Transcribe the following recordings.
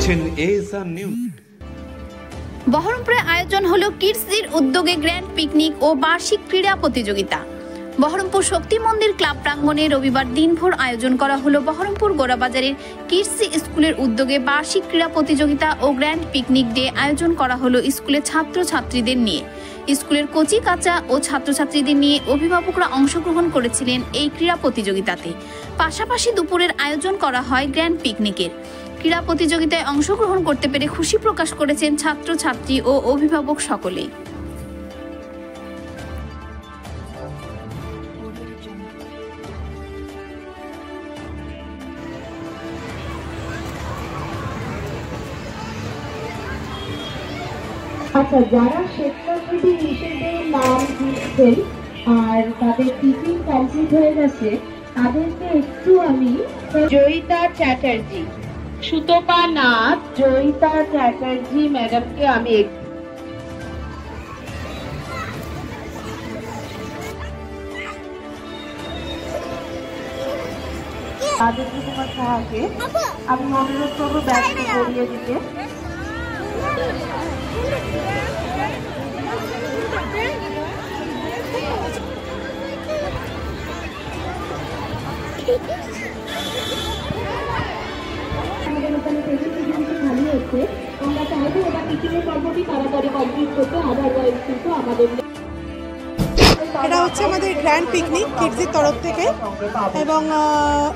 দেখছেন ASR news. বহরমপুরে আয়োজন হলো কিডসদের উদ্যোগে গ্র্যান্ড পিকনিক ও বার্ষিক ক্রীড়া প্রতিযোগিতা। বহরমপুর শক্তি মন্দির ক্লাব প্রাঙ্গণে রবিবার দিনভর আয়োজন করা হলো বহরমপুর গোড়াবাজারের কিডসি স্কুলের উদ্যোগে বার্ষিক ক্রীড়া প্রতিযোগিতা ও গ্র্যান্ড পিকনিক ডে আয়োজন করা হলো স্কুলের ছাত্রছাত্রীদের নিয়ে। স্কুলের কচি কাঁচা ও ছাত্রছাত্রীদের নিয়ে অভিভাবকরা অংশগ্রহণ করেছিলেন এই ক্রীড়া প্রতিযোগিতাতে। পাশাপাশি দুপুরের আয়োজন করা হয় গ্র্যান্ড পিকনিকের। ক্রীড়া প্রতিযোগিতায় অংশগ্রহণ করতে পেরে খুশি প্রকাশ করেছেন ছাত্রছাত্রী ও অভিভাবক সকলেই। আচ্ছা, যারা স্বেচ্ছাসেবী হিসেবে নাম দিচ্ছেন আর তাদের টিচিং কমপ্লিট হয়ে গেছে, তাদেরকে একটু আমি জয়িতা চ্যাটার্জি, সুতপা নাথ, জয়িতা চ্যাটার্জি ম্যাডামকে আমি আদিত্য কুমার সাহাকে আমি অনুরোধ করবো ব্যাগটি করিয়ে দিতে। আমাদের এখানে খালি হচ্ছে, আমরা চাইবো ওটা টিচিংয়ের পর্বটি তাড়াতাড়ি কমপ্লিট করতে। আদারওয়াইজ কিন্তু আমাদের এটা হচ্ছে আমাদের গ্র্যান্ড পিকনিক কিডসের তরফ থেকে, এবং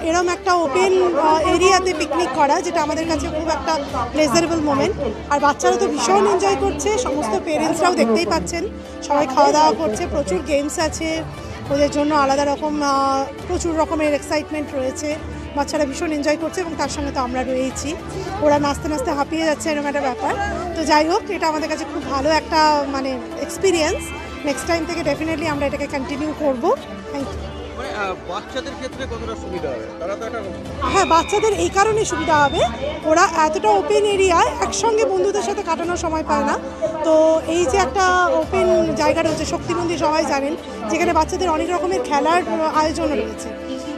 এরম একটা ওপেন এরিয়াতে পিকনিক করা, যেটা আমাদের কাছে খুব একটা প্লেজারেবল মোমেন্ট। আর বাচ্চারা তো ভীষণ এনজয় করছে, সমস্ত পেরেন্টসরাও দেখতেই পাচ্ছেন, সবাই খাওয়া দাওয়া করছে, প্রচুর গেমস আছে ওদের জন্য, আলাদা রকম প্রচুর রকমের এক্সাইটমেন্ট রয়েছে, বাচ্চারা ভীষণ এনজয় করছে এবং তার সঙ্গে তো আমরা রয়েছি। ওরা নাচতে নাচতে হাঁপিয়ে যাচ্ছে, এরকম একটা ব্যাপার। তো যাই হোক, এটা আমাদের কাছে খুব ভালো একটা এক্সপিরিয়েন্স। নেক্সট টাইম থেকে ডেফিনেটলি আমরা এটাকে কন্টিনিউ করবো। Thank you. বাচ্চাদের ক্ষেত্রে কতটা সুবিধা হবে? হ্যাঁ, বাচ্চাদের এই কারণে সুবিধা হবে, ওরা এতটা ওপেন এরিয়ায় একসঙ্গে বন্ধুদের সাথে কাটানোর সময় পায় না। তো এই যে একটা ওপেন জায়গা রয়েছে শক্তি মন্দির, সবাই জানেন, যেখানে বাচ্চাদের অনেক রকমের খেলার আয়োজন রয়েছে।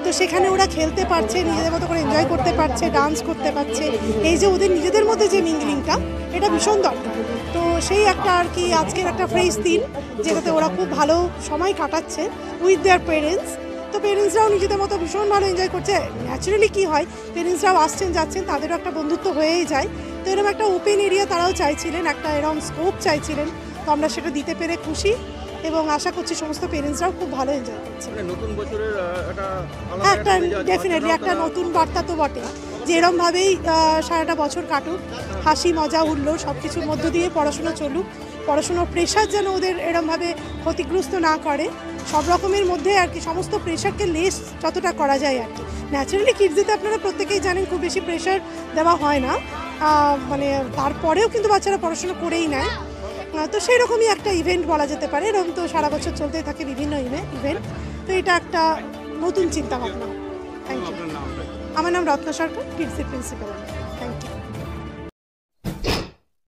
তো সেখানে ওরা খেলতে পারছে, নিজেদের মতো করে এনজয় করতে পারছে, ডান্স করতে পারছে। এই যে ওদের নিজেদের মধ্যে যে মিঙ্গলিংটা, এটা ভীষণ দরকার। তো সেই একটা আর কি আজকের একটা ফ্রেশ দিন, যেটাতে ওরা খুব ভালো সময় কাটাচ্ছে উইথ দেয়ার পেরেন্টস। তো পেরেন্টসরাও নিজেদের মতো ভীষণ ভালো এনজয় করছে। ন্যাচারালি কী হয়, পেরেন্টসরাও আসছেন যাচ্ছেন, তাদেরও একটা বন্ধুত্ব হয়েই যায়। তো এরকম একটা ওপেন এরিয়া তারাও চাইছিলেন, একটা এরকম স্কোপ চাইছিলেন, তো আমরা সেটা দিতে পেরে খুশি এবং আশা করছি সমস্ত পেরেন্টসরাও খুব ভালো এনজয় করছে। নতুন বছরের একটা ডেফিনেটলি একটা নতুন বার্তা তো বটে, যে এরমভাবেই সারাটা বছর কাটুক, হাসি মজা উল্লাস সব কিছুর মধ্য দিয়ে পড়াশোনা চলুক। পড়াশোনার প্রেশার যেন ওদের এরমভাবে ক্ষতিগ্রস্ত না করে, সব রকমের মধ্যে আর কি সমস্ত প্রেশারকে লেস যতটা করা যায় আর কি। ন্যাচারালি কিডসদের আপনারা প্রত্যেকেই জানেন খুব বেশি প্রেশার দেওয়া হয় না, তারপরেও কিন্তু বাচ্চারা পড়াশোনা করেই নেয়। তো সেই রকমই একটা ইভেন্ট বলা যেতে পারে। এরকম তো সারা বছর চলতেই থাকে বিভিন্ন ইভেন্ট। তো এটা একটা নতুন চিন্তা ভাবনা। Thank you. আমার নাম রত্না সরকার, কিডসের প্রিন্সিপাল।